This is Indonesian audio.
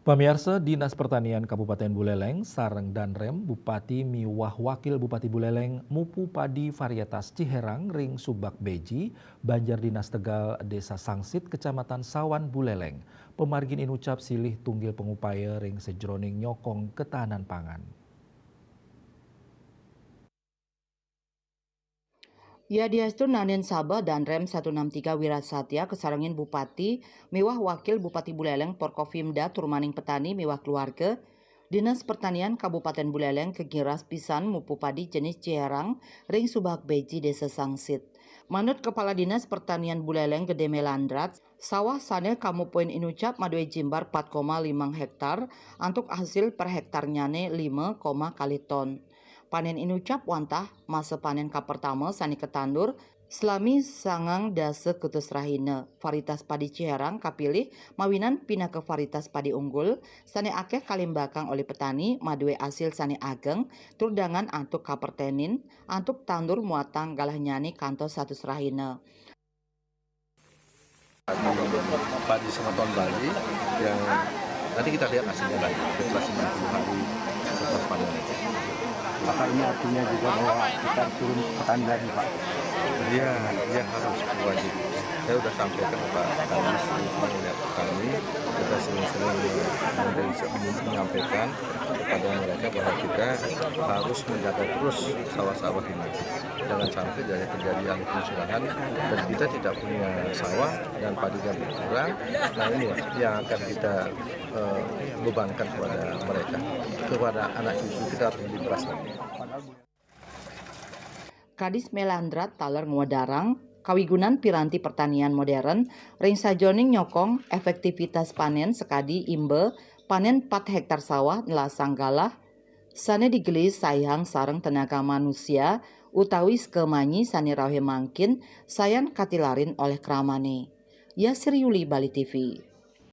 Pemirsa Dinas Pertanian Kabupaten Buleleng, Sareng Danrem, Bupati Miwah Wakil Bupati Buleleng, Mupu Padi Varietas Ciherang, Ring Subak Beji, Banjar Dinas Tegal, Desa Sangsit, Kecamatan Sawan Buleleng. Pemargin inucap silih tunggil pengupaya ring sejroning nyokong ketahanan pangan. Ya diastu Nanin Sabah dan Rem 163 Wirasatya kesarangin Bupati, Miwah Wakil Bupati Buleleng Porkofimda Turmaning Petani Miwah Keluarga, Dinas Pertanian Kabupaten Buleleng kegiras pisan mupu padi jenis Ciherang, Ring Subak Beji Desa Sangsit. Manut Kepala Dinas Pertanian Buleleng Gede Melandrat, sawah sane kamu poin inucap madue jimbar 4,5 hektar, untuk hasil per hektarnya 5, kali ton. Panen inucap wantah masa panen ka pertama sani ketandur selami sangang dase kutus rahina. Varietas padi Ciherang kapilih mawinan pindah ke varietas padi unggul sani akeh kalimbakang oleh petani madue asil sani ageng turdangan antuk kapertenin antuk tandur muatang galah nyani kantos 100 rahina. Padi sama tahun Bali yang nanti kita lihat hasilnya lagi setelah 90 hari setelah panen. Apakah ini artinya juga bahwa kita turun petani lagi, Pak? Dia harus wajib. Saya sudah sampaikan Pak Kadis melihat kami, kita sering-sering menyampaikan kepada mereka bahwa kita harus menjaga terus sawah-sawah ini. Jangan sampai terjadi alih fungsi dan kita tidak punya sawah dan padinya berkurang. Nah ini yang akan kita bebankan kepada mereka, kepada anak cucu kita harus lebih beras lagi. Kadis Melandrat taler nguadarang kawigunan piranti pertanian modern ring sajoning nyokong efektivitas panen sekadi imbe panen 4 hektar sawah nelasang galah sane digelis sayang sareng tenaga manusia utawi kemanyi sani rawe mangkin sayan katilarin oleh kramane. Yasir Yuli, Bali TV.